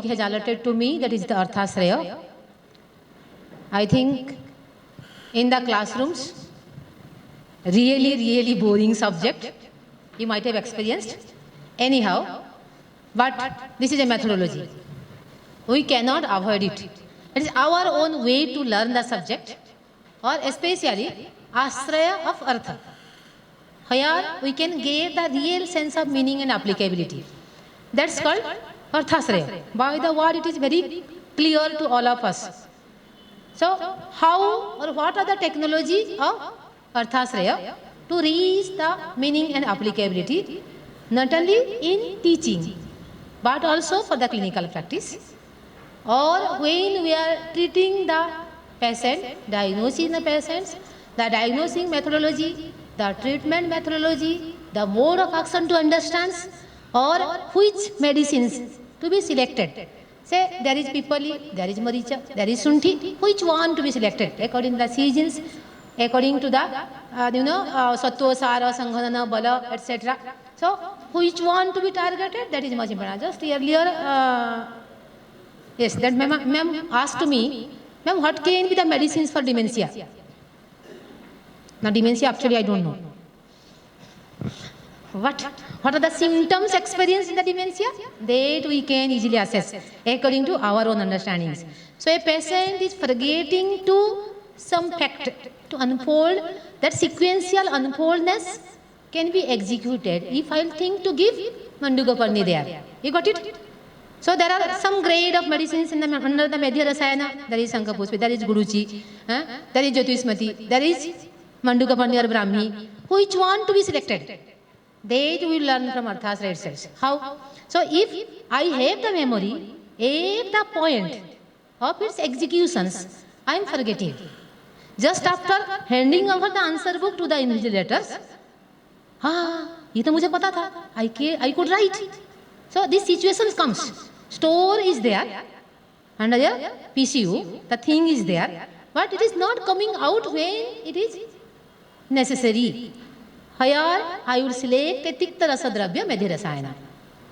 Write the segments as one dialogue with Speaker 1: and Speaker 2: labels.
Speaker 1: has allotted to me, that is the Arthasraya. I think in the classrooms, really boring subject you might have experienced. Anyhow, but this is a methodology. We cannot avoid it. It is our own way to learn the subject, or especially Asraya of Artha. Here we can get the real sense of meaning and applicability. That's called Arthasraya. By the word, it is very clear to all of us. So, how or what are the technology of Arthasraya to reach the meaning and applicability, not only in teaching, but also for the clinical practice, or when we are treating the patient, diagnosing the patients, the diagnosing methodology, the treatment methodology, the mode of action to understand, or which medicines to be selected. Say there is pipali, there is maricha, there is sunthi, which one to be selected according to the seasons, according to the sattva, sara, sanghanana, bala, etc. So which one to be targeted, that is much important. Just earlier, yes, that ma'am asked me, ma'am, what can be the medicines for dementia? Now dementia actually I don't know. What are the symptoms experienced in the dementia? That we can easily assess according to our own understandings. So a patient is forgetting to some fact to unfold, that sequential unfoldness can be executed if I think to give Mandugaparni there. You got it? So there are some grade of medicines in the, under the Medhya Rasayana. There is Sankapushpi, there is Guruchi, there is Jyotismati, there is Mandugaparni or Brahmi. Which one to be selected? That we learn from Arthasraya itself. How? So if I have the memory, at the point of its executions, I am forgetting. Just after handing over the answer book to the invigilators, ये तो मुझे पता था, I could write. So this situation comes. Store is there, under the PCU, the thing is there, but it is not coming out when it is necessary. Here I will select a Tikta Rasa Dravya Medhya Rasayana.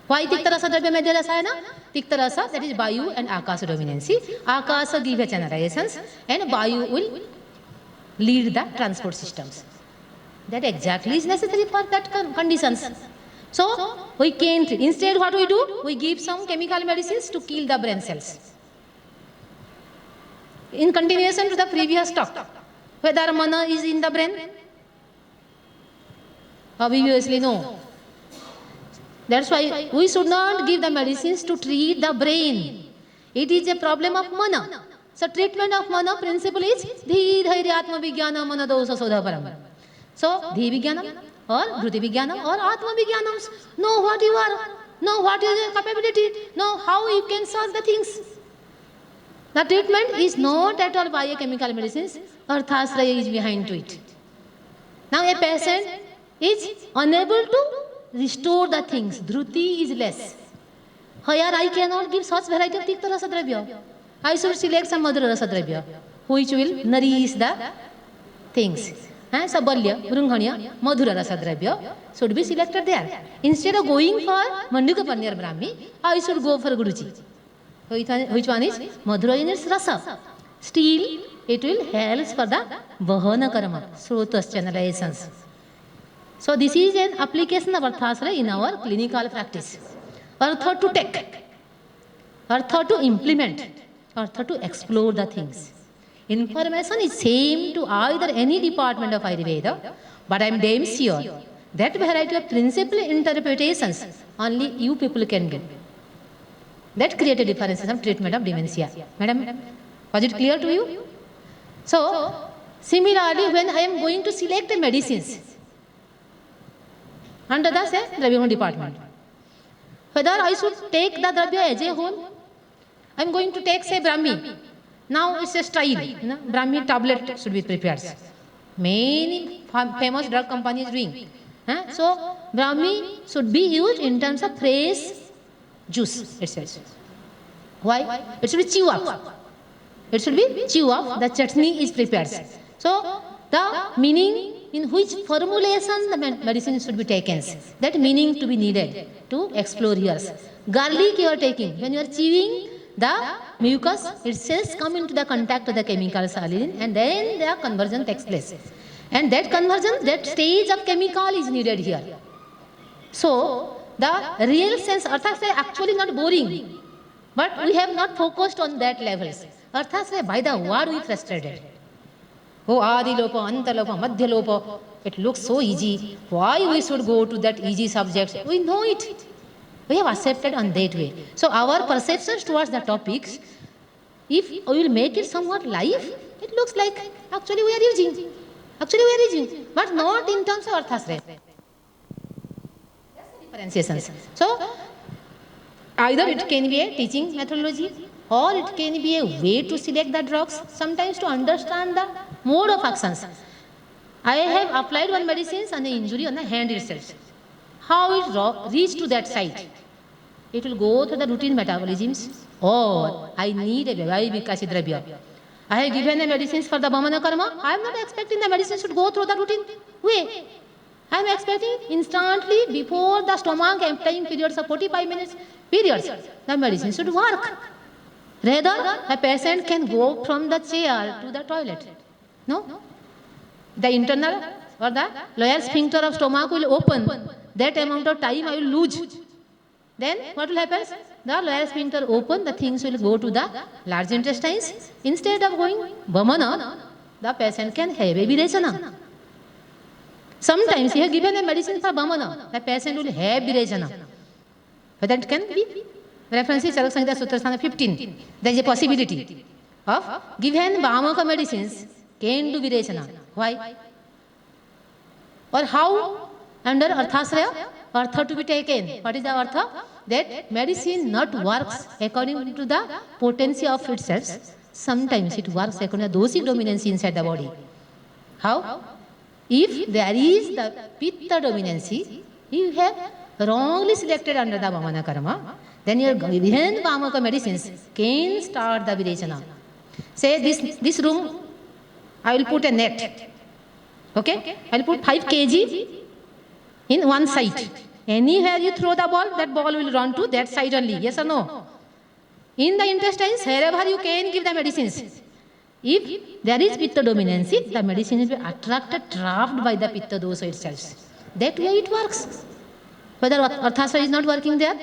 Speaker 1: Why Tikta Rasa Dravya Medhya Rasayana? Tikta Rasa, that is Vayu and Akasa dominancy. Akasa give a channelizations and Vayu will lead the transport systems. That exactly is necessary for that conditions. So we can't, instead what we do? We give some chemical medicines to kill the brain cells. In continuation to the previous talk, whether mana is in the brain? Obviously no. That's why we should not give the medicines to treat the brain. It is a problem of mana. So treatment of mana principle is Dhi Dhairya Atma Vijnana Mana Dosa Sodha Param. So Dhi Vijnanam or Dhruti Vijnanam or Atma Vijnanams. Know what you are, know what is your capability, know how you can solve the things. The treatment is not at all biochemical medicines, Arthasraya is behind to it. Now a patient is unable to restore the things. Dhruti is less. Here I cannot give such variety of Tikta Rasa Dravya. I should select some other Rasa Dravya, which will nourish the things. Sabalya, Brunghanya, Madhura Rasa Dravya should be selected there. Instead of going for Mandugaparni or Brahmi, I should go for Guruji. Which one is? Madhura in its Rasa. Still, it will help for the Vahana Karma, Srotas channelizations. So this is an application of Arthasraya in our clinical practice. Artha to take, Artha to implement, Artha to explore the things. Information is same to either any department of Ayurveda, but I am damn sure that variety of principal interpretations only you people can do. That create a difference in treatment of dementia. Madam, was it clear to you? So, similarly, when I am going to select the medicines, under the say Dravya department, whether I should take the Dravya as a whole, I am going to take say Brahmi. Now it's a style, Brahmi tablet should be prepared. Many famous drug companies doing. So Brahmi should be used in terms of fresh juice, it says. Why? It should be chew up. It should be chew up. The chutney is prepared. So the meaning in which formulation the medicine should be taken. That meaning to be needed to explore yours. Garlic you are taking, when you are chewing, the mucus itself come into the contact with the chemical saline and then the conversion takes place. And that conversion, that stage of chemical is needed here. So, the real sense, Arthasray actually not boring, but we have not focused on that levels. Arthasray, by the word we frustrated. Oh, Adi Lopa, Anta Lopa, Madhya Lopa, it looks so easy. Why we should go to that easy subject? We know it. We have accepted on that way. So, our perceptions towards the topics, if we will make it somewhat live, it looks like actually we are using. But not in terms of Arthasray. Differentiations. So, either it can be a teaching methodology or it can be a way to select the drugs, sometimes to understand the mode of actions. I have applied one medicines on the injury on the hand itself. How it reached to that site? It will go through the routine metabolisms or I need a Vyavikashi Dravya. I have given the medicines for the Vamana Karma. I am not expecting the medicines should go through the routine way. I am expecting instantly before the stomach emptying periods of 45 minutes periods, the medicine should work. Rather, a patient can go from the chair to the toilet. No? The internal or the lower sphincter of stomach will open. That amount of time I will lose. Then what will happen? The lower sphincter open, the things will go to the large intestines. Instead of going Vamana, the patient can have a Virechana. Sometimes he has given a medicine for Vamana, the patient will have Virechana. But that can be. References Charak Samhita Sutra 15. There is a possibility of given Vamaka medicines can do Virechana. Why? Or how under Arthasraya? Artha to be taken. What is the Artha? That medicine not works according to the potency of itself. Sometimes it works according to the dosic dominancy inside the body. How? If there is the pitta dominancy, you have wrongly selected under the Vamana Karma, then your given Vamaka medicines can start the Virechana. Say this room, I will put a net. Okay? I will put 5 kg in one side. Anywhere you throw the ball, that ball will run to that side only. Yes or no? In the intestines, wherever you can give the medicines. If there is pitta dominancy, the medicine will be attracted, trapped by the pitta dosa itself. That way it works. Whether Arthasraya is not working there,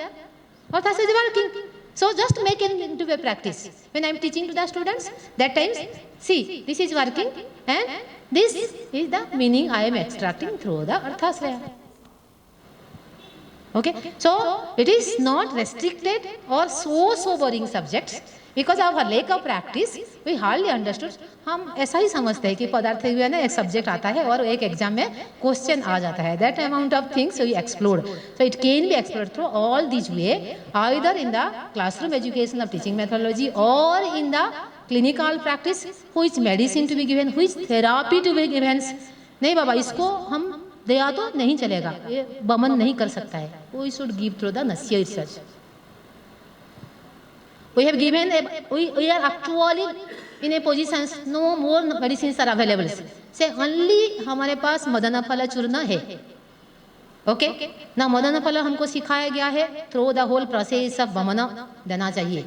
Speaker 1: Arthasraya is working. So just make it into a practice. When I am teaching to the students, that times, see, this is working and this is the meaning I am extracting through the Arthasraya. Okay, so it is not restricted or so boring subjects because of our lack of practice. We hardly understood. हम ऐसा ही समझते हैं कि पदार्थ में ना एक subject आता है और एक एग्जाम में क्वेश्चन आ जाता है. That amount of things we explored. So it can be explored through all these way, either in the classroom education of teaching methodology or in the clinical practice, which medicine to be given, which therapy to be given. नहीं बाबा इसको हम दिया तो नहीं चलेगा, ये बमन नहीं कर सकता है. We should give through the nasya itself. We have given, we are actually in a position, no more medicines are available. Say only हमारे पास मदनफला चूर्ण है. Okay? ना मदनफला हमको सिखाया गया है through the whole process of Bamna देना चाहिए.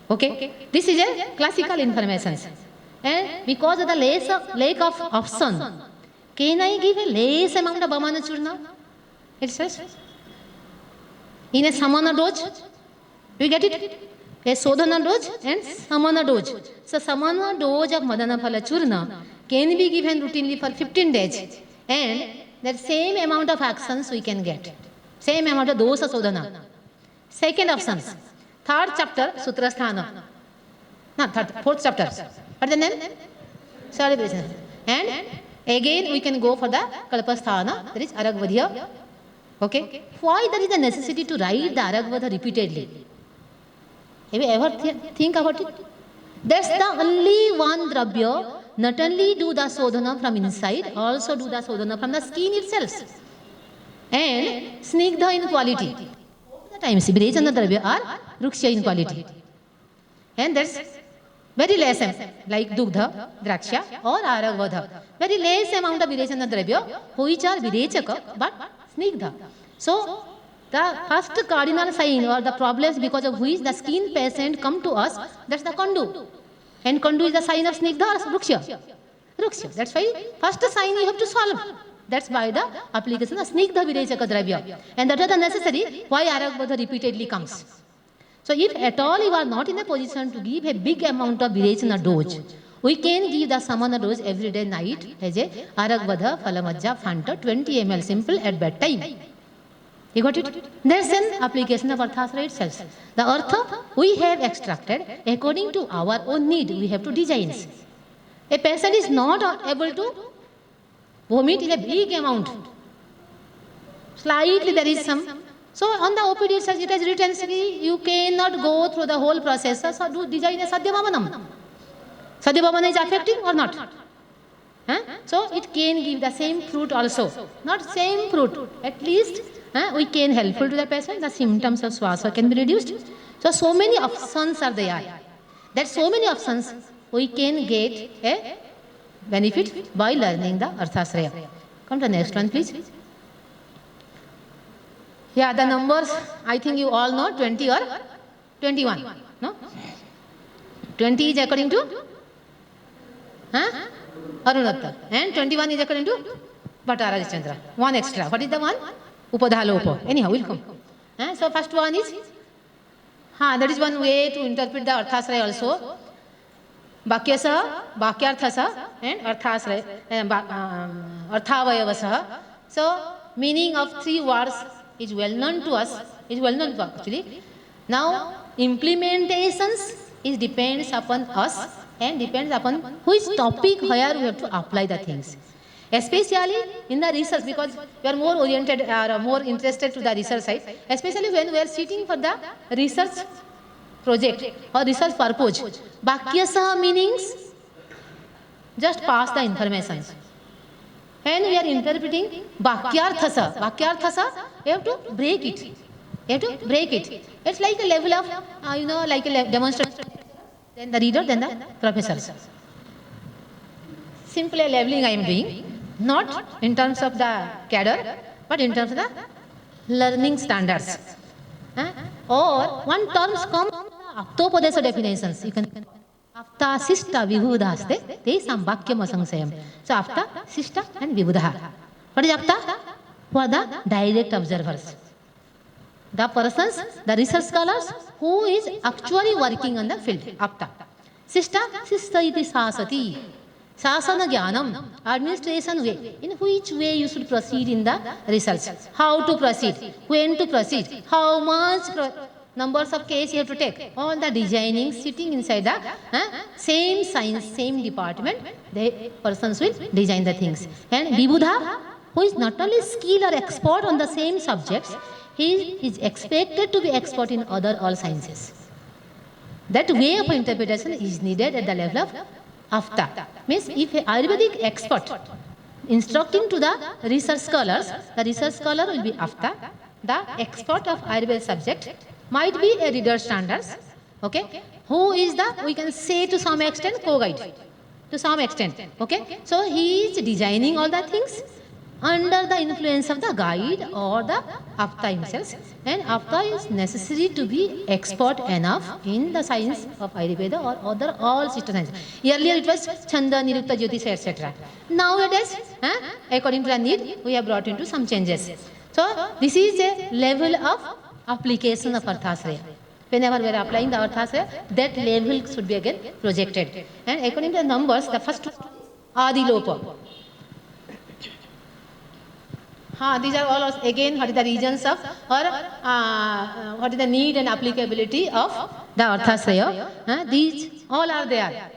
Speaker 1: Okay? This is a classical information. And because of the lack of option, can I give a less amount of Bhamana Churna? It says. In a Samana dose, we get it? A Sodhana dose and Samana dose. So Samana dose of Madana Phala Churna can be given routinely for 15 days. And that same amount of actions we can get. Same amount of dosa Sodhana. Second options. Third chapter, Sutrasthana. No, fourth chapter. What's the name? Celebration. And again we can go for the Kalpasthana, that is Aragvadhya. Okay? Why there is a necessity to write the Aragvadha repeatedly? Have you ever think about it? That's the only one dravya, not only do the Sodhana from inside, also do the Sodhana from the skin itself. And Snigdha in quality. All the time, Virechana dravya are Ruksha in quality. And that's very less like dugdha, draksha or aragvadha. Very less amount of virechana dravya which are virechaka but snigdha. So the first cardinal sign or the problems because of which the skin patient come to us, that's the kandu. And kandu is the sign of snigdha or ruksha. Ruksha. That's why first sign you have to solve. That's by the application of snigdha virechaka dravya. And that is the necessary why aragvadha repeatedly comes. So if at all you are not in a position to give a big amount of virechana dose, we can give the samana dose every day night as a aragvadha, phalamajja, phanta, 20 ml simple at bedtime. You got it? There's an application of Arthasara itself. The Artha we have extracted according to our own need. We have to design. A patient is not able to vomit in a big amount. Slightly there is some. So on the OPD itself it has written, you cannot go through the whole process. So do design a Sadhyavamanam. Sadhyavamana is affecting or not? So it can give the same fruit also. Not same fruit. At least we can helpful to the patient. The symptoms of swasa can be reduced. So many options are there. That so many options we can get a benefit by learning the Arthasraya. Come to the next one, please. Yeah, the numbers, I think you all know, 20 or 21. No? 20 is according to Arunatta. And 21 is according to Bhattacharya Chandra. One extra. What is the one? Upadhalopa. Anyhow, we'll come. So first one is, that is one way to interpret the Arthasraya also. Bhakyasa, Bhakyarthasa and Arthasraya, Arthavayavasa. So meaning of 3 words is well known to us, is well known actually. Now implementations is depends upon us and depends upon which topic where we have to apply the things. Especially in the research, because we are more oriented or more interested to the research side, especially when we are sitting for the research project or research purpose. Bhakyasa meanings just pass the information. And we are interpreting Bhakyarthasa, you have to break it. You have to break it. It's like a level of, like a demonstration. Then the reader, then the professor. Simply a leveling I am doing, not in terms of the cadre, but in terms of the learning standards. Or one terms come Aptopadesa definitions. You can Afta, Sista, Vibhudaste, they some Bhakyam Asangsayam. So Afta, Sista and Vibhudaha. What is Afta? For the direct observers. The persons, the research scholars who is actually working on the field. Apta. Sista, Sista iti sasati. Sasana Jnanam, administration way. In which way you should proceed in the research. How to proceed, when to proceed, how much numbers of cases you have to take. All the designing, sitting inside the same science, same department, the persons will design the things. And Vibhuda, who is not only skilled or expert on the same subjects, he is expected to be expert in other all sciences. That way of interpretation is needed at the level of Afta. Means if an Ayurvedic expert instructing to the research scholars, the research scholar will be Afta. The expert of Ayurveda subject might be a reader standards. Okay? Who is the, we can say to some extent, co-guide. To some extent. Okay? So he is designing all the things under the influence of the guide or the Apta himself. And Apta is necessary to be expert enough in the science of Ayurveda or other all sister sciences. Earlier it was Chanda, Nirukta, Jyotisha, etc. Nowadays, according to the need, we have brought into some changes. So this is a level of application of Arthasraya. Whenever we are applying the Arthasraya, that level should be again projected. And according to the numbers, the first Adilopa. These are all again what is the regions of or what is the need and applicability of the Arthasraya. These all are there.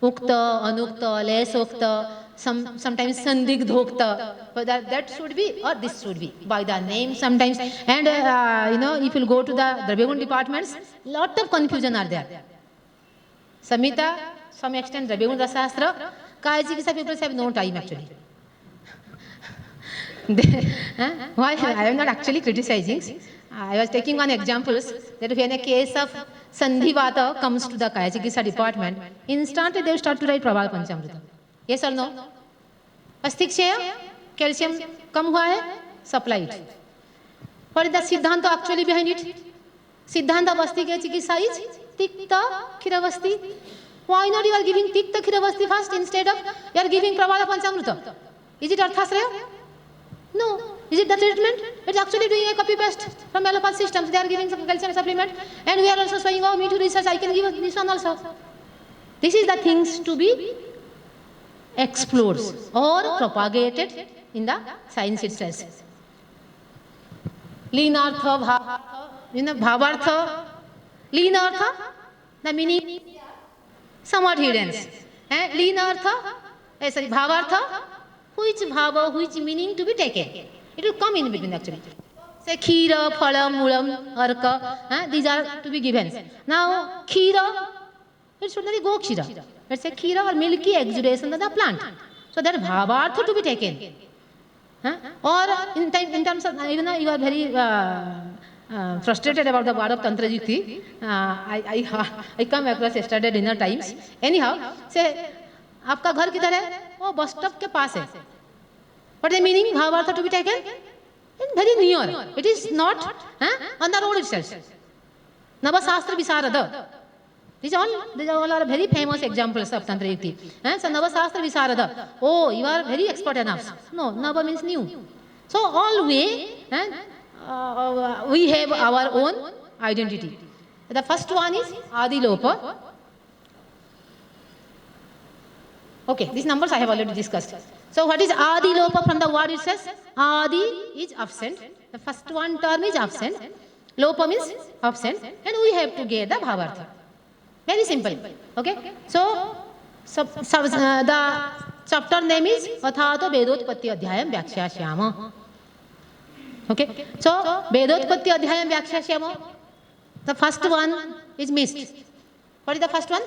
Speaker 1: Ukta, Anukta, less Ukta, sometimes Sandigdhokta. But that should be or this should be by the name sometimes. And if you go to the Dravyagun departments, lot of confusion are there. Samhita, some extent Dravyagun Rasastra, Kaya Chikitsa people have no time actually. Why? I am not actually criticizing. I was taking one examples that when a case of Sandhivata comes to the Kaya Chikitsa department, instantly they will start to write Prabhala Panchamrita. Yes or no? Asthikshaya, calcium kam hua hai, supply it. What is the Siddhanta actually behind it? Siddhanta Vasti ke Chikitsa is Tikta Khiravasti. Why not you are giving Tikta Khiravasti first instead of you are giving Prabhala Panchamrita? Is it Arthasraya? No. Is it the treatment? It's actually doing a copy paste from allopath systems. They are giving some calcium supplement, and we are also saying, oh, me to research, I can give this one also. This is the things to be explored or propagated in the science itself. Leenartha, bhavartha, leenartha, the meaning somewhat hidden. Leenartha, sorry, bhavartha, which bhava, which meaning to be taken. It will come in between actually. Say khira, phala, mulam, arka, these are to be given. Now, khira, it should not be go khira. Let's say khira or milky exudation of the plant. So that bhavartha to be taken. Or in terms of, even though you are very frustrated about the word of Tantra Yukti, I come across yesterday dinner times. Anyhow, say, आपका घर किधर है? वो bus stop के पास है. What is the meaning? Bhavartha to be taken? Very near. It is not on the road itself. Navasastra Visarada. These all are very famous examples of Tantra Yukti. So Navasastra Visarada. Oh, you are very expert enough. No, Nava means new. So all way, we have our own identity. The first one is Adilopa. Okay, these numbers I have already discussed. So what is Adi Lopa from the word it says? Adi is absent. The first one term is absent. Lopa means absent. And we have to get the Bhavartha. Very simple. Okay. So the chapter name is Athato Vedotpatti Adhyayam Vyakshashyama. Okay. So Vedotpatti Adhyayam Vyakshashyama. The first one is missed. What is the first one?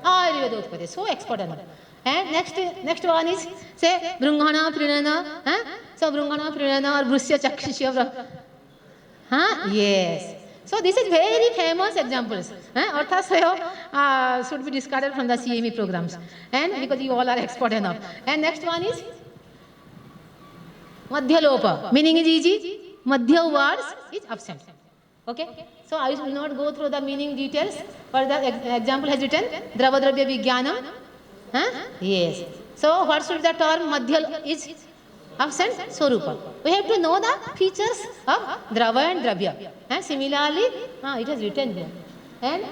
Speaker 1: Ayurvedotpatti. So expert enough. And next one is say Brunghana Prinana. So Brunghana Prinana or Brusya Chakshishya. Yes. So this is very famous examples. Arthasraya should be discarded from the CME programs. And because you all are expert enough. And next one is Madhya Lopa. Meaning is easy. Madhya words is absent. Okay. So I will not go through the meaning details. But the example has written Dravadravya Vijnanam. Yes. So what should the term Madhya is absent? Swarupa. We have to know the features of Drava and Dravya. Similarly, it has written here. And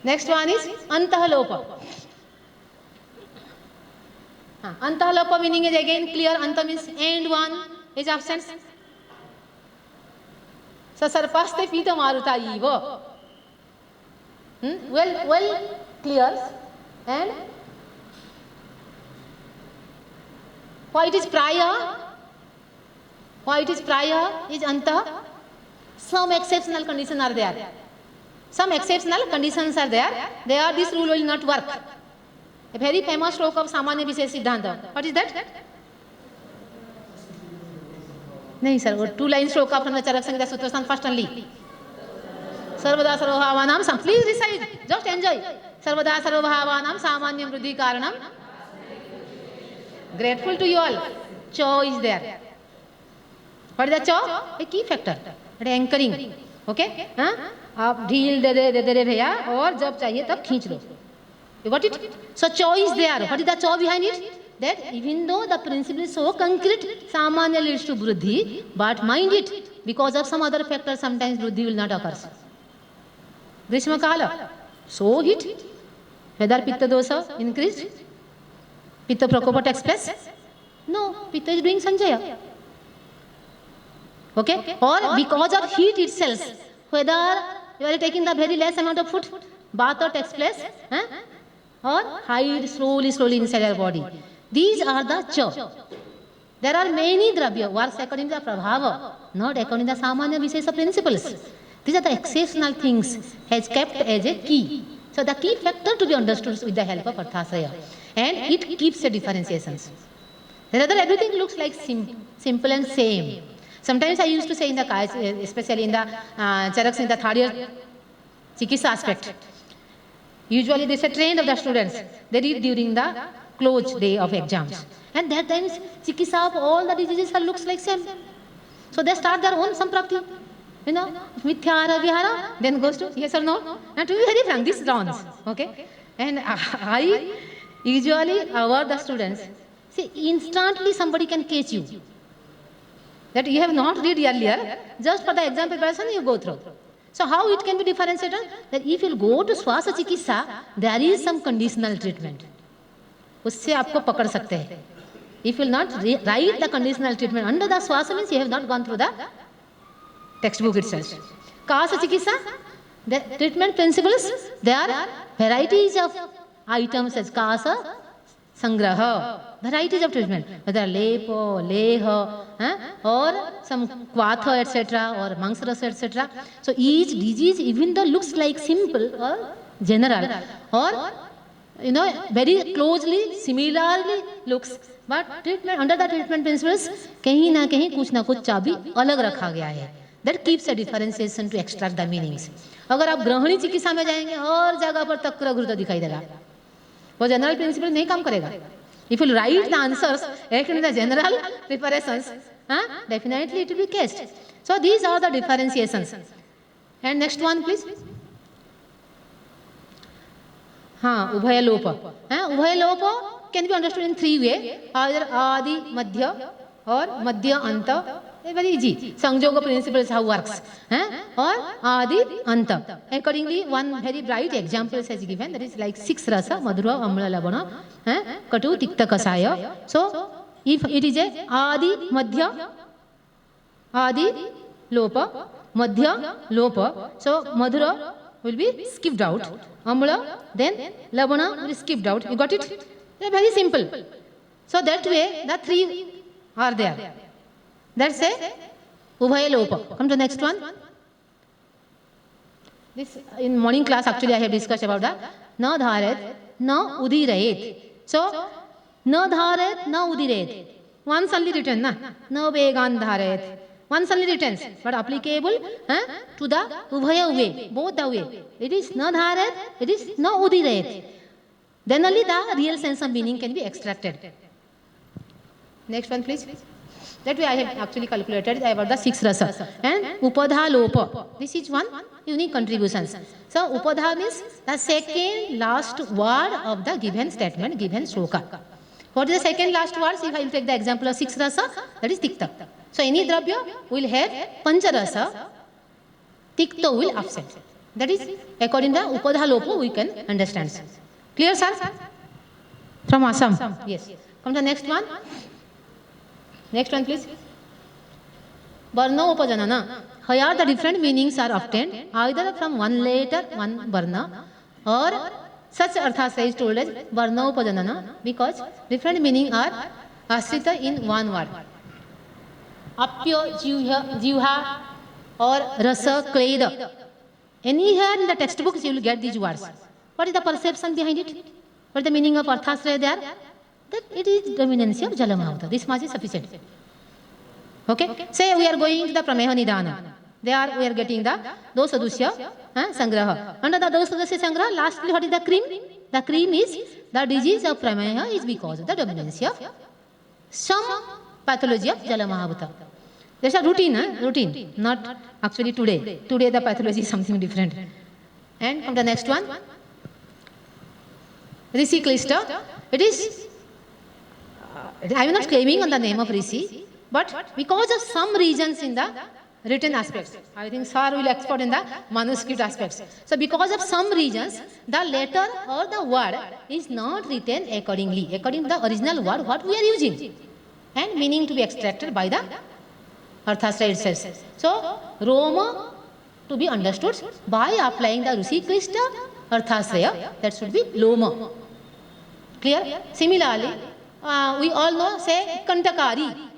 Speaker 1: next one is Antahalopa. Antahalopa meaning is again clear. Anta means end one is absent. So Sarpaste Pita Maruta Eva. Well clear. And why it is prior? Why it is prior is Anta. Some exceptional conditions are there. Some exceptional conditions are there. This rule will not work. A very famous stroke of Samanya Vishesh Siddhanta. What is that? No, sir. 2 lines stroke from the Charak Samhita Sutra first only. Sarvada Sarvabhavanam. Please recite. Just enjoy. Sarvada Sarvabhavanam Samanyam Vruddhi Karanam. Grateful to you all. Cho is there. What is the cho? A key factor. Anchoring. Okay? आप ढील दे दे भैया और जब चाहिए तब खींच लो. You got it? So cho is there. What is the cho behind it? That even though the principle is so concrete, samanya leads to vruddhi, but mind it, because of some other factor, sometimes vruddhi will not occur. Grishma Kala. So heat. Whether pitta dosa increased? Pitta prakopa takes place? No. Pitta is doing sanjaya. Okay? Or because of heat itself, whether you are taking the very less amount of food, Vata takes place, or hide slowly inside your body. These are the cha. There are many dravya works according to the prabhava, not according to the samanya vishesha principles. These are the exceptional things has kept as a key. So the key factor to be understood with the help of Arthasraya. And it keeps the differentiations. Rather, everything looks like simple and same. Sometimes I used to say in the class, especially in the Charaks in the third year Chikitsa aspect. Usually they say trained of the students. They read during the close day of exams. And that times Chikitsa of all the diseases looks like same. So they start their own samprapti. You know, mithyara vihara, then goes to yes or no. And to be very frank, this rounds. Okay? And I usually award the students. See, instantly somebody can catch you. That you have not read earlier, just for the exam preparation you go through. So how it can be differentiated? That if you go to Swasa Chikitsa, there is some conditional treatment. उससे आपको पकड़ सकते हैं. If you will not write the conditional treatment under the Swasa means you have not gone through the textbook itself. Kasa Chikitsa, the treatment principles, there are varieties of items as Kasa, Sangraha, varieties of treatment, whether Lepo, Leha, or some Kwatha, etc., or Mangsarasa, etc. So each disease, even though looks like simple or general, or very closely, similarly looks, but treatment under the treatment principles, कहीं ना कहीं कुछ ना कुछ चाबी अलग रखा गया है. That keeps a differentiation to extract the meanings. अगर आप ग्रहणी चिकित्सा में जाएंगे हर जगह पर तक्र घृत दिखाई देगा. वो जनरल प्रिंसिपल नहीं काम करेगा. If you write the answers according to the general preparations, definitely it will be cast. So these are the differentiations. And next one, please. Ubhaya lopa. Ubhaya lopa can be understood in three ways. Either adi, madhya, or madhya, anta. Very easy. Sangyoga principles how works. Or adi, anta. Accordingly, one very bright example is given. That is like 6 rasa, madhura, amla, labana, katu, tikta, kasaya. So, if it is a adi, madhya, adi, lopa, madhya, lopa. So, madhura will be skipped out. Amla, then labana will be skipped out. You got it? They are very simple. So, that way, the 3 are there. That's a Ubhaya Lopa. Come to the next one. This in morning class actually I have discussed about that. Na dharet, na udirayet. So, na dharet, na udirayet. Once only written, na? Na vegan dharet. Once only written, but applicable to the Ubhaya way, both the way. It is na dharet, it is na udirayet. Then only the real sense of meaning can be extracted. Next one, please. That way I have actually calculated about the 6 rasa. And Upadha Lopa. This is one unique contribution. So Upadha means the second last word of the given statement, given sloka. What is the second last word? If I will take the example of 6 rasa, that is Tikta. So any dravya will have Pancha rasa, Tikta will absent. That is according to Upadha Lopa we can understand. Clear, sir? From Assam? Yes. Come to the next one. Next one, please. Varna Upajanana. Here the different meanings are obtained either from one letter, one Varna, or such Arthasra is told as Varna Upajanana because different meanings are ashrita in one word. Apya, Jivha, or Rasa, Kleda. Anywhere in the textbooks you will get these words. What is the perception behind it? What is the meaning of Arthasra there? That it is dominancy of Jalamahuta. This much is sufficient. Okay? Say we are going to the Prameha Nidana. There we are getting the Dosa Dusya Sangraha. Under the Dosa Dusya Sangraha, lastly what is the cream? The cream is the disease of Prameha is because of the dominancy of some pathology of Jalamahuta. There's a routine, not actually today. Today the pathology is something different. And come to the next one. Rishi Klista. It is I am not claiming on the name of Rishi, but because of some reasons in the written aspects, I think Sir will expert in the manuscript aspects. So because of some reasons, the letter or the word is not written accordingly, according to the original word what we are using, and meaning to be extracted by the Arthasra itself. So Roma to be understood by applying the Rishi Klista Arthasraya, that should be Loma. Clear? Similarly, we all know, say, Kantakari.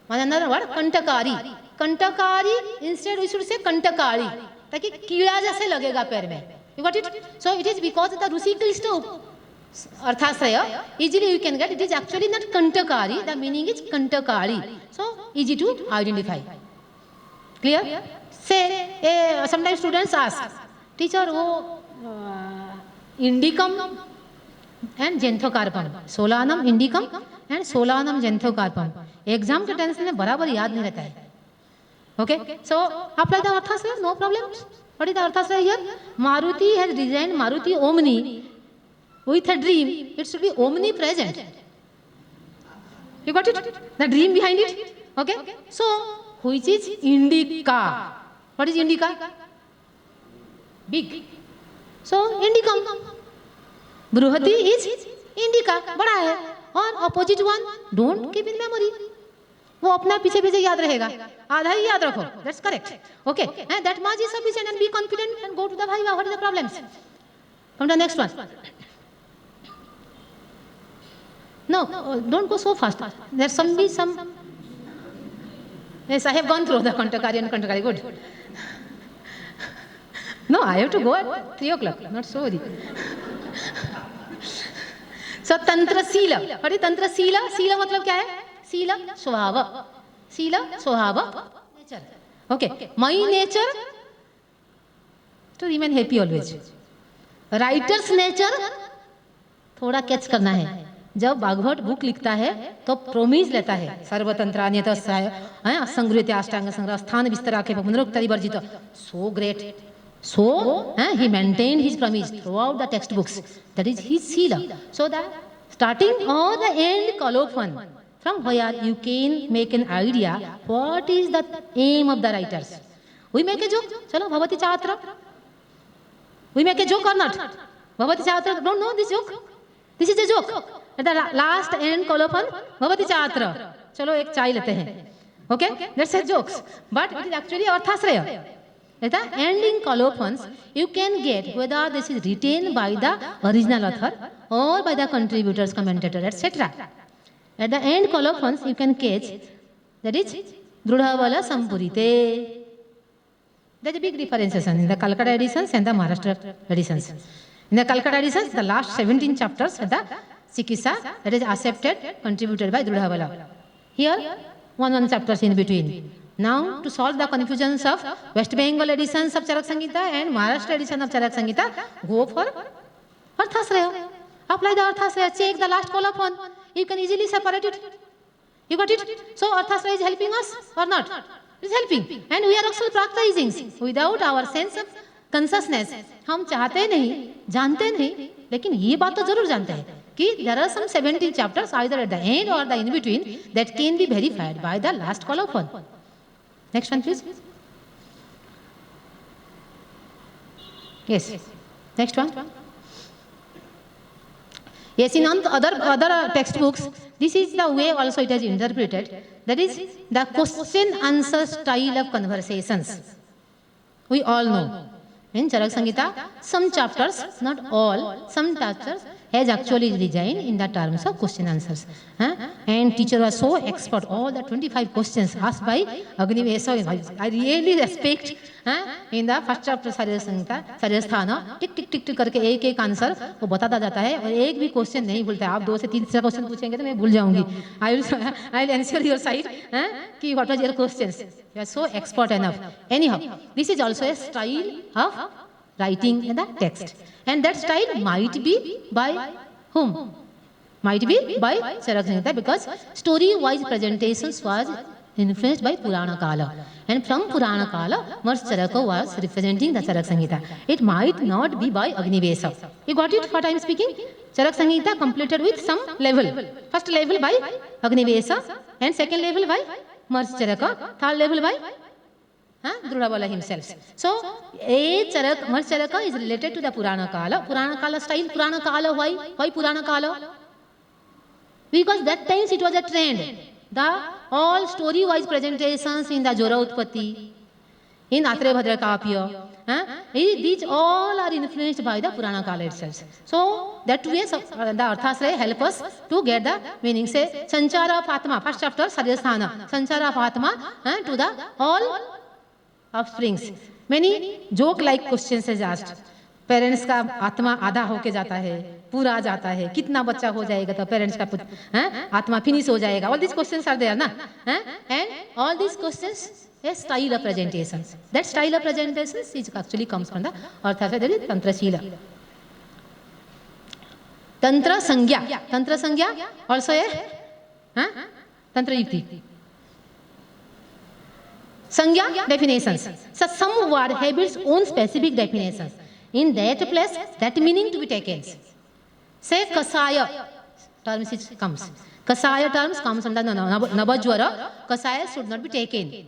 Speaker 1: One another word, Kantakari. Kantakari, instead we should say Kantakari. ताकि कीड़ा जैसे लगेगा पैर में. You got it? So it is because of the Rishi Klista Arthasraya, easily you can get. It is actually not Kantakari. The meaning is Kantakari. So easy to identify. Clear? Say, sometimes students ask, teacher, oh, indicum and Xanthocarpum. Solanum indicum and Solanum Xanthocarpum. Exam के tension में बराबर याद नहीं रहता है. Okay? So apply the Arthasraya, no problem. What is the Arthasraya here? Maruti has designed Maruti Omni with a dream. It should be omnipresent. You got it? The dream behind it? Okay? So, which is indica? What is indica? Big. So, indicum. Bruhati is indica. बड़ा है. और opposite one, don't keep in memory. वो अपना पीछे पीछे याद रहेगा. आधा ही याद रखो. That's correct. Okay. And that much is sufficient and be confident and go to the viva. What is the problems? Come to the next one. No, don't go so fast. There some be some. Yes, I have gone through the Kantakari and Kantakari. Good. No, I have to go at 3 o'clock. Not so early. So Tantra Sila. What is Tantra Sila? Sila मतलब क्या है? Sila स्वभाव. Sila स्वभाव. Nature. Okay. My nature to remain happy always. Writer's nature थोड़ा catch करना है. जब Bhagavat book लिखता है तो प्रोमिस लेता है सर्वतंत्र अन्यथा असंगृह्य अष्टांग संग्रह स्थान विस्तार के पुनरुक्ति वर्जित so great so he maintained his promise throughout the textbooks. That is his sila. So the starting or the end colophon from where you can make an idea what is the aim of the writers. We make a joke. चलो भवती छात्र. We make a joke or not? भवती छात्र don't know this joke. This is a joke. At the last end colophon, Bhavati Chatra. Chalo ek chai lete hain. Okay? That's a jokes. But it is actually Arthasraya. At the ending colophons, you can get whether this is written by the original author or by the contributors, commentator, etc. At the end colophons, you can catch that is Drudhavala Sampurite. There is a big difference in the Calcutta editions and the Maharashtra editions. In the Calcutta editions, the last 17 chapters are the Chikisa, that is accepted, contributed by Drudhavala. Here, one chapters in between. Now, to solve the confusions of West Bengal editions of Charak Samhita and Maharashtra edition of Charak Samhita, go for Arthasraya. Apply the Arthasraya, check the last colophon. You can easily separate it. You got it? So, Arthasraya is helping us or not? It is helping. And we are also practicing. Without our sense of consciousness, हम चाहते नहीं, जानते नहीं, लेकिन ये बात तो जरूर जानते हैं कि there are some 17 chapters either at the end or the in between that can be verified by the last colophon. Next one, please. Yes. Next one. Yes, in other textbooks, this is the way also it is interpreted. That is the question-answer style of conversations. We all know. In Charak Samhita, some chapters, not all, some chapters has actually designed in the terms of question answers. And teacher was so expert, all the 25 questions asked by Agnivesa. I really respect in the first chapter Sarya Samhita, Sarya Sthana, टिक टिक टिक टिक करके एक answer वो बताता जाता है और एक भी question नहीं भूलता है. आप 2 से 3 क्वेश्चन पूछेंगे तो मैं भूल जाऊंगी. I will answer your side कि what was your questions. You are so expert enough. Anyhow, this is also a style of writing in the text. And that style might be by whom? Might be by Charak Samhita because story-wise presentations was influenced by Purana Kala. And from Purana Kala, Maharishi Charaka was representing the Charak Samhita. It might not be by Agnivesa. You got it what I am speaking? Charak Samhita completed with some level. First level by Agnivesa and second level by Maharishi Charaka, third level by Drudhavala himself. So, Maharishi Charaka is related to the Purana Kala. Purana Kala style, Purana Kala, why? Why Purana Kala? Because that times it was a trend. The all story-wise presentations in the Jora Utpatti, in Atre Bhadra Kapya, these all are influenced by the Purana Kala itself. So, that way the Arthasraya help us to get the meaning. Say, Sanchara of Atma, first chapter, Saryasthana. Sanchara of Atma to the all offsprings. Many joke-like questions is asked. Parents का आत्मा आधा होके जाता है, पूरा आ जाता है, कितना बच्चा हो जाएगा तो पेरेंट्स का आत्मा फिनिश हो जाएगा. All this questions are there ना, and all this questions a style of presentation. That style of presentation is actually comes from the Arthashastra, that is Tantrashila. Tantra Sangya also a Tantra Yukti. Sangya definitions. So some word have its own specific definitions. In that place, that meaning to be taken. Say Kasaya terms it comes. Kasaya terms comes under Nabajwara. Kasaya should not be taken.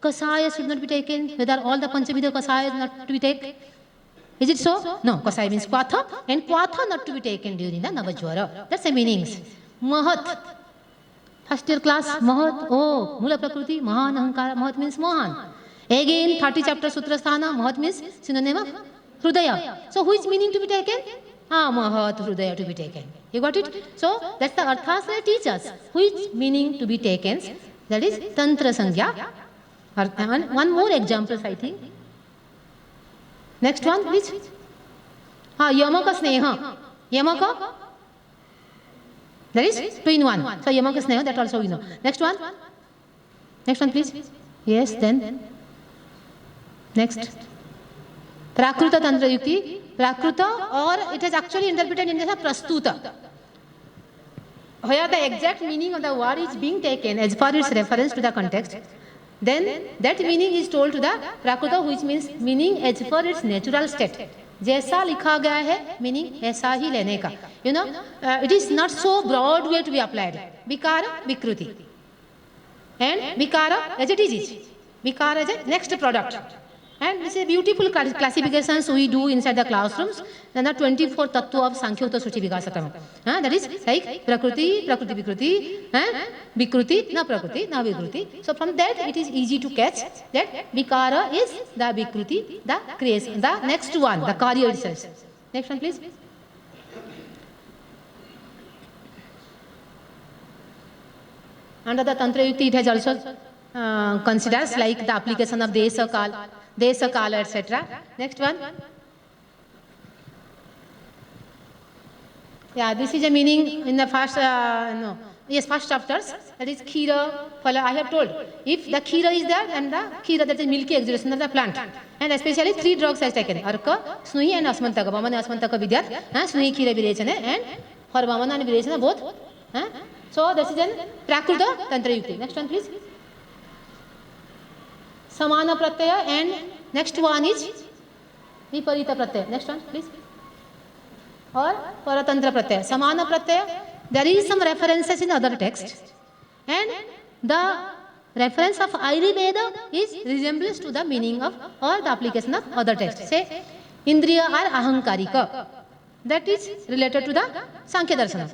Speaker 1: Kasaya should not be taken. Whether all the Panchavidha Kasaya is not to be taken. Is it so? No. Kasaya means Kwatha, and Kwatha not to be taken during the Navajwara. That's the meanings. Mahat. First year class, Mahat. Oh, Mula Prakriti, Mahan Ahankara. Mahat means Mohan. Again, 30 chapter Sutrasthana. Mahat means synonym of Hrudaya. So, which meaning to be taken? Mahat Hrudaya to be taken. You got it? So, that's the Arthashastra teaches which meaning to be taken. That is Tantra Sangya. One more example, I think. Next one, please. Yamaka Sneha. Yamaka. That is twin one. So Yamaka Sneha, that also we know. Next one. Next one, please. Yes, then. Next. Prakruta Tantra Yukti. Prakruta, or it is actually interpreted in the Prastuta. Where the exact meaning of the word is being taken as per its reference to the context. Then that meaning is told to the Prakruta, which means meaning as per its natural state. जैसा लिखा गया है meaning ऐसा ही लेने का. You know, it is not so broad way to be applied. Vikara, Vikruti. And Vikara as it is. Vikara as a next product. And this is beautiful classifications we do inside the classrooms. Then the 24 tattva of Sankhya Suchi Vikasatama. That is like Prakriti, Prakriti, Vikruti, Vikruti, na Prakriti, na Vikruti. So from that it is easy to catch that Vikara is the Vikruti, the creation, the next one, the Karya itself. Next one, please. Under the Tantra Yukti, it has also considers like the application of Desa Kala, etc. Next one. Yeah, this is a meaning in the first, first chapters. That is Khira, Phala. I have told. If the Khira is there, then the Khira, that is milky exudation of the plant. And especially 3 drugs are taken. Arka, Snuhi and Asmantaka. Vamana Asmantaka Vidyat, Snuhi Khira Virechana, and for Vamana and Virechana both. So this is an Prakruta Tantra Yukti. Next one, please. Samana Pratyaya, and next one is Viparita Pratyaya. Next one, please. Or Paratantra Pratyaya. Samana Pratyaya, there is some references in other texts. And the reference of Ayurveda is resembles to the meaning of or the application of other texts. Say, Indriya or Ahankarika. That is related to the Sankhya Darshana.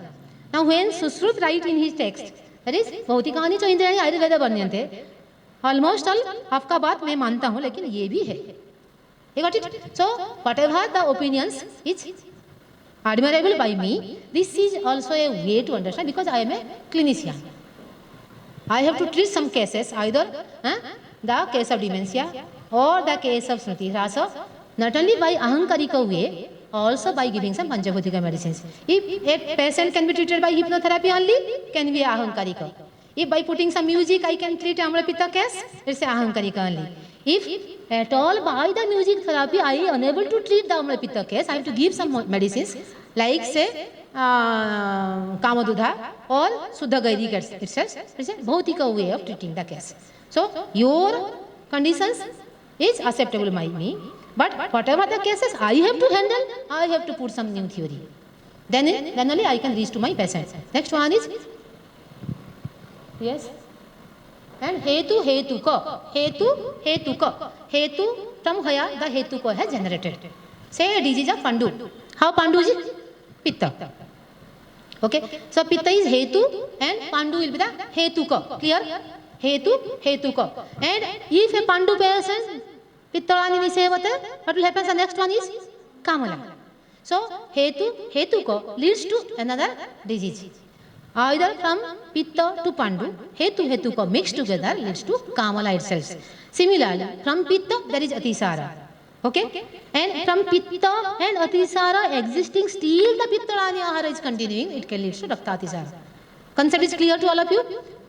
Speaker 1: Now when Sushrut writes in his text, that is, Bhautikani cho Indriya Ayurveda Varnyante, almost all आपका बात मैं मानता हूँ, लेकिन ये भी है. You got it? So whatever the opinions is admirable by me, this is also a way to understand, because I am a clinician. I have to treat some cases, either the case of dementia or the case of Smriti Hrasa, not only by Ahankarika way, also by giving some Panchabhutika medicines. If a patient can be treated by hypnotherapy only, can be Ahankarika. If by putting some music I can treat Amrapitta case, it's Ahankarika only. If at all by the music therapy I am unable to treat the Amrapitta case, I have to give some medicines like say Kamadudha or Suddha Gairi itself. It's a Bhautika way of treating the case. So your conditions is acceptable by me, but whatever the cases I have to handle, I have to put some new theory. Then only I can reach to my patient. Next one is, yes, and Hetuka. Hetu from where the Hetuka has generated. Say a disease of Pandu. How Pandu is it? Pitta. Okay, so Pitta is Hetu and Pandu will be the Hetuka. Clear? Hetuka. And if a Pandu patient, Pittalani Nisevata, what will happen? The next one is Kamala. So Hetuka leads to another disease. Either from Pitta to Pandu, Hetuka mixed together leads to Kamala itself. Similarly, from Pitta there is Atisara. Okay? And from Pitta and Atisara existing, still the Pittalani Ahara is continuing, it can lead to Raktatisara. Concept is clear to all of you?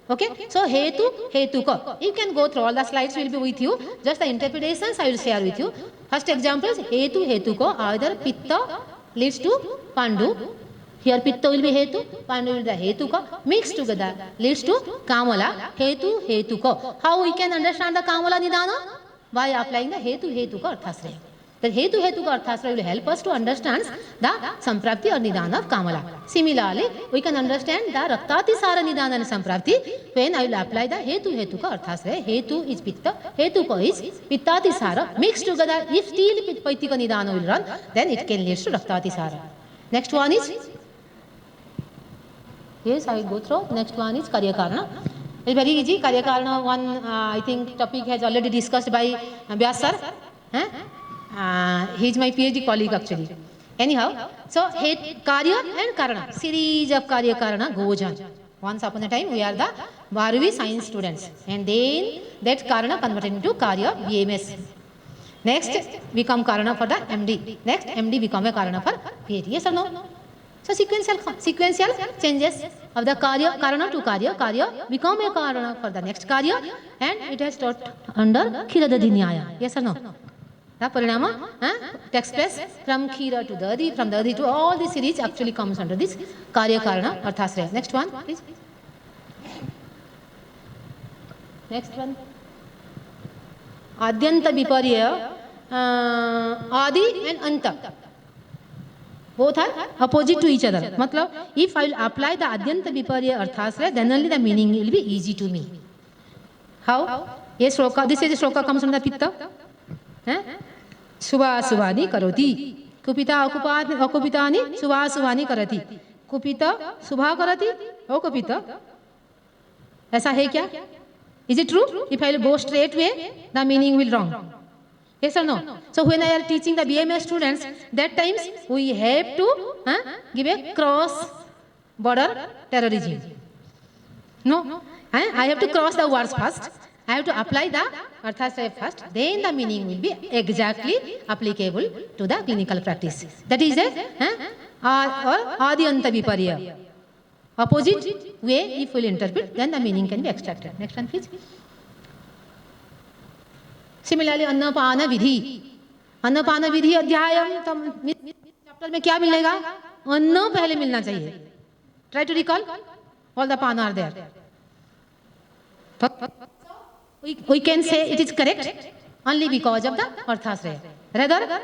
Speaker 1: Okay? So, Hetu, Hetuka. You can go through, all the slides will be with you. Just the interpretations I will share with you. First example is Hetu, Hetuka. Either Pitta leads to Pandu. Here Pitta will be Hetu, Pandu will be the Hetuka. Mixed together leads to Kamala, Hetu, Hetuka. How we can understand the Kamala Nidana? By applying the Hetu, Hetuka Arthasraya. The Hetu, Hetuka Arthasraya will help us to understand the Samprapti or Nidana of Kamala. Similarly, we can understand the Raktatisara Nidana and Samprapti when I will apply the Hetu, Hetuka Arthasraya. Hetu is Pitta, Hetuka is Pittatisara. Mixed together, if still Paitika Nidana will run, then it can lead to Raktatisara. Next one is, yes, I will go through. Next one is Karyakarana. It's very easy. Karyakarana one, I think topic has already discussed by Vyas sir. He is my PhD colleague actually. Anyhow, so Karya and Karana, series of Karya Karana goes on. Once upon a time, we are the Bharvi science students. And then that Karana converted into Karya BMS. Next, become Karana for the MD. Next, MD become a Karana for PhD. Yes or no? So sequential changes of the Karana to Karya become a Karana for the next Karya, and it has taught under Khiradadi Nyaya. Yes or no? The Parinama takes place from Khira to Dadi, from Dadi to all the series actually comes under this Karya Karana Arthasraya. Next one, please. Next one. Adyanta Viparya, Adi and Anta. Both are opposite to each other. Matlab, if I will apply the Adyanta Viparya Arthasraya, then only the meaning will be easy to me. How? Yes, shloka. This is a shloka comes from the Pitta. Subha Subhani Karoti. Kupita Akupitani Subha Subhani Karati. Kupita Subha Karati Akupita. ऐसा है क्या? Is it true? If I will go straight way, the meaning will wrong. Yes or no? So when I am teaching the BMS students, that times we have to give a cross border terrorism. No? I have to cross the words first. I have to apply the Arthasraya first. Then the meaning will be exactly applicable to the clinical practice. That is a Adyanta Viparya. Opposite way, if we will interpret, then the meaning can be extracted. Next one, please. Similarly, अन्नपान विधि. अन्नपान विधि अध्याय chapter में क्या मिलेगा? अन्न पहले मिलना चाहिए. Try to recall. All the pan are there. We can say it is correct only because of the Arthasraya. Rather,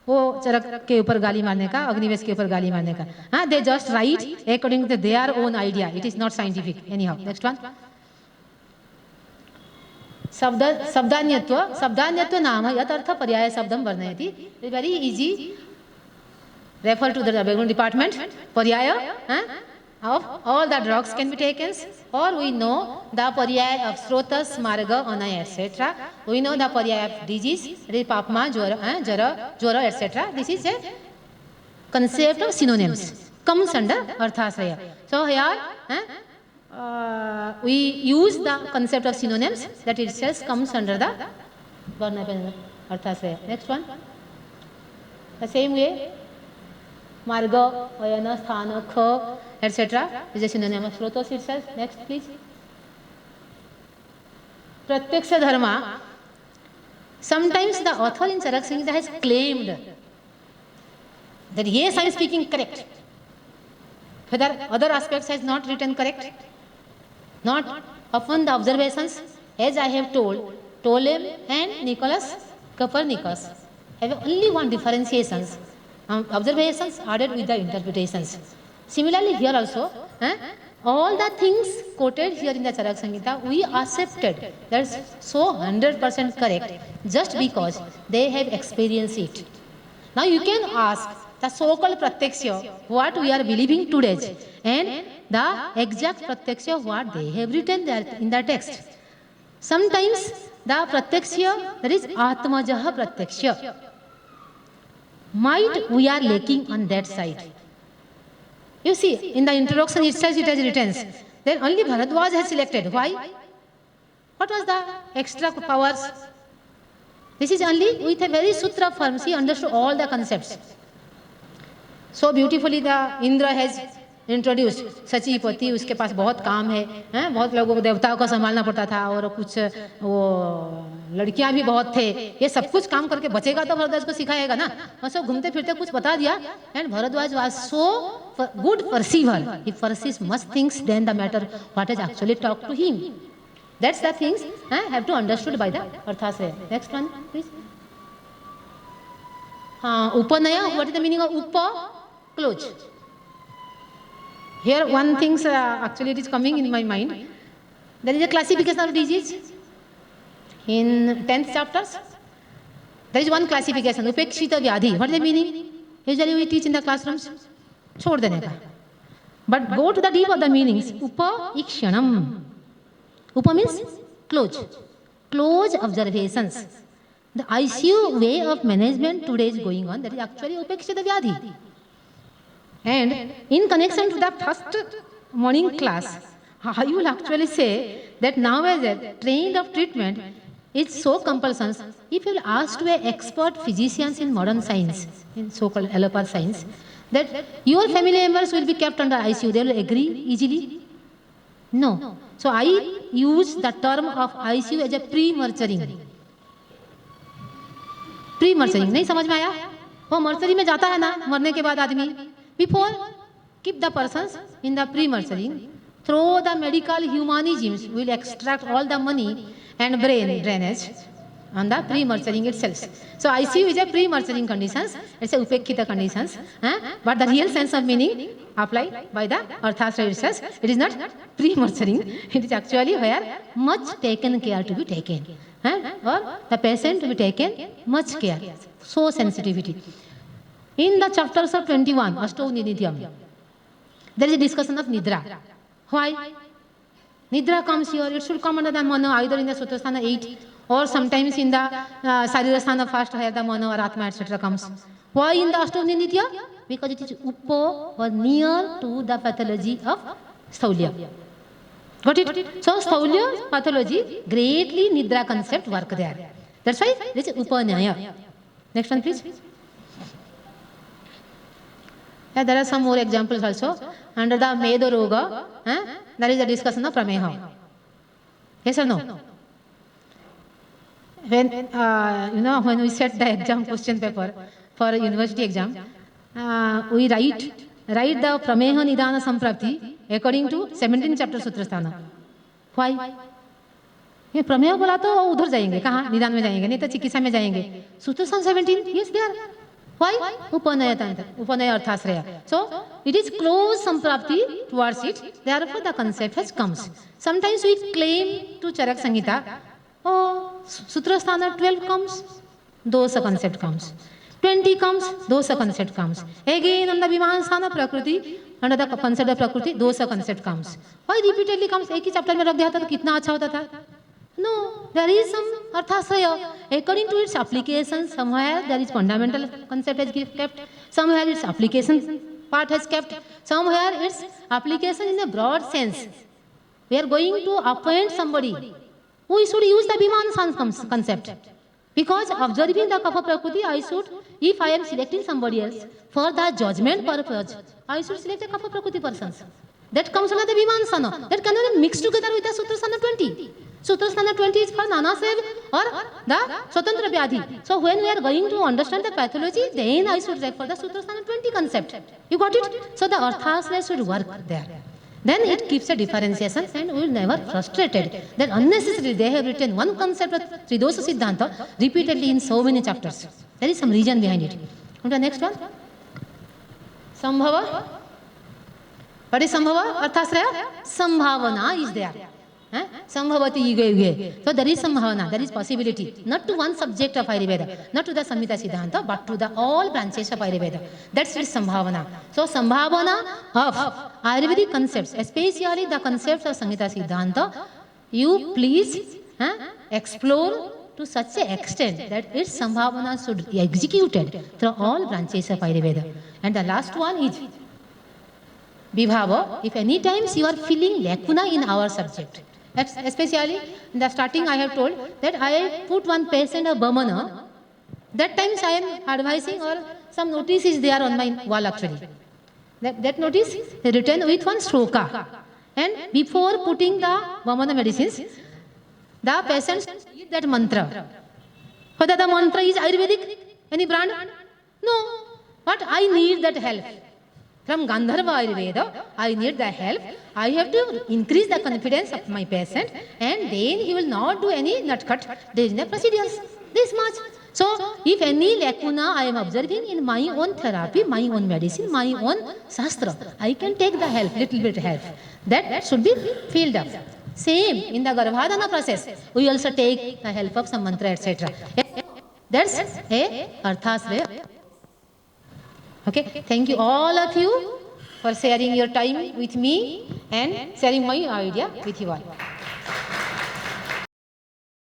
Speaker 1: वो चरक के ऊपर गाली मारने का, अग्निवेश के ऊपर गाली मारने का. They just write according to their own idea. It is not scientific. Anyhow, next one. शब्दान्यत्व नाम यत् अर्थ पर्याय शब्दम वर्णयति. Very easy. Refer to the background department. Paryaya of all the drugs can be taken, or we know the paryaya of srotas, marga, anaya, etc. We know the paryaya of disease, papma, jwara, etc. This is a concept of synonyms. Comes under Arthasraya. So here we use the concept of synonyms that itself comes under the Arthasraya. Next one. The same way, marga, vayana, sthana, kha, etc. is a synonym of srotos itself. Next, please. Pratyaksha dharma. Sometimes the author in Charak Samhita has claimed that yes, I am speaking correct. Whether other aspects has not written correct. Not often the observations, as I have told, Ptolemy and Nicholas Copernicus have only one differentiations. Observations added with the interpretations. Similarly, here also, all the things quoted here in the Charak Samhita, we accepted that's so 100% correct just because they have experienced it. Now you can ask the so-called Pratyaksha, what we are believing today, and the exact Pratyaksha, what they have written there in the text. Sometimes the Pratyaksha, that is Atmajaha Pratyaksha, might we are lacking on that side. You see, in the introduction itself it has written, then only Bharadwaj has selected. Why? What was the extra powers? This is only with a very sutra form. She understood all the concepts. So beautifully the Indra has introduced सचीपति, उसके पास बहुत काम है, हैं, बहुत लोगों को देवताओं को संभालना पड़ता था और कुछ वो लड़कियां भी बहुत थे, ये सब कुछ काम करके बचेगा तो भरद्वाज को सिखाएगा ना, और सब घूमते फिरते कुछ बता दिया. And Bharadwaj was so good perceiver, he perceives much things than the matter what has actually talked to him. That's the things have to understood by the Arthasraya. Next one, please. Upanaya, what is the meaning of upa? Close. Here one thing actually it is coming in my mind. There is a classification of disease in 10th chapters. There is one classification, upekshita vyadhi. What is the meaning? Usually we teach in the classrooms. Chhod dene ka. But go to the deep of the meanings. Upa ikshanam. Upa means close. Close observations. The ICU way of management today is going on. That is actually upekshita vyadhi. And in connection to the first morning class, I will actually say that now as a trained of treatment is so compulsion. If you will ask to an expert physicians in modern science, in so-called allopath science, that your family members will be kept under ICU, they will agree easily? No. So I use the term of ICU as a pre-murturing. Pre-murturing, नहीं समझ में आया? वो mortuary में जाता है ना मरने के बाद आदमी. Before, keep the persons in the pre-murturing. Through the medical humanisms, will extract all the money and brain drainage on the pre-murturing itself. So ICU is a pre-murturing conditions. It's a upekshita conditions. But the real sense of meaning applied by the Arthasraya itself. It is not pre-murturing. It is actually where much taken care to be taken. Or the patient to be taken much care. So sensitivity. In the chapters of 21, Ashto Nidhyam, there is a discussion of Nidra. Why? Nidra comes here, it should come under the Mano, either in the Sutrasthana 8 or sometimes in the Sarirasthana first, where the Mano or Atma, etc. comes. Why in the Ashto Nidhya? Because it is Uppo or near to the pathology of Staulya. Got it? So Staulya pathology, greatly Nidra concept work there. That's why this is Upanaya. Next one, please. Yeah, there are some more examples also. Under the Medo Roga, there is a discussion of Prameha. Yes or no? When, when we set the exam question paper for a university exam, we write the Prameha Nidana Samprapti according to 17th chapter Sutrasthana. Why? ये प्रमेय बोला तो उधर जाएंगे, कहाँ निदान में जाएंगे, नहीं तो चिकित्सा में जाएंगे. Sutrasthana 17, yes, there. Why? Upanaya Tantra, Upanaya Arthasraya. So, it is close samprapti towards it, therefore the concept has comes. Sometimes we claim to Charak Samhita, oh, Sutrasthana 12 comes, dosa concept comes. 20 comes, dosa concept comes. Again, under Vimansana Prakriti, under the concept of Prakriti, dosa concept comes. Why repeatedly comes? एक ही chapter में रख दिया था तो कितना अच्छा होता था? No, there is some Arthasraya. According to its application, somewhere there is fundamental concept has kept, somewhere its application part has kept, somewhere its application in a broad sense. We are going to appoint somebody. We should use the Viman concept. Because observing the Kapha Prakriti, I should, if I am selecting somebody else for the judgment purpose, I should select a Kapha Prakriti persons. That comes under the Vimansana. That cannot be mixed together with the Sutrasthana 20. Sutrasthana 20 is for Nanasev or the Swatantra Vyadhi. So when we are going to understand the pathology, then I should refer the Sutrasthana 20 concept. You got it? So the Arthasraya should work there. Then it keeps a differentiation and we will never frustrated that unnecessarily they have written one concept of Tridosha Siddhanta repeatedly in so many chapters. There is some reason behind it. And the next one. Sambhava. What is Sambhava? Arthasraya? Sambhavana is there. Sambhavati yuge yuge. So there is Sambhavana, there is possibility. Not to one subject of Ayurveda, not to the Samhita Siddhanta, but to the all branches of Ayurveda. That's its Sambhavana. So Sambhavana of Ayurvedic concepts, especially the concepts of Samhita Siddhanta, you please explore to such an extent that its Sambhavana should be executed through all branches of Ayurveda. And the last one is Vibhava. If any times you are feeling lacuna in our subject, Especially in the starting, I have told that I put one patient of Bhamana. That times I am advising, or some notice is there on my wall actually. That notice is written with one shloka. And before putting the Vamana medicines, the patient read that mantra. Whether the mantra is Ayurvedic, any brand? No. But I need that help. From Gandharva Ayurveda, I need the help. I have to increase the confidence of my patient, and then he will not do any nutcut during the procedures. This much. So, if any lacuna I am observing in my own therapy, my own medicine, my own shastra, I can take the help, little bit help. That should be filled up. Same in the Garbhadana process, we also take the help of some mantra, etc. That's a Arthasraya. Okay, thank you all of you for sharing your time with me and sharing my idea with you all.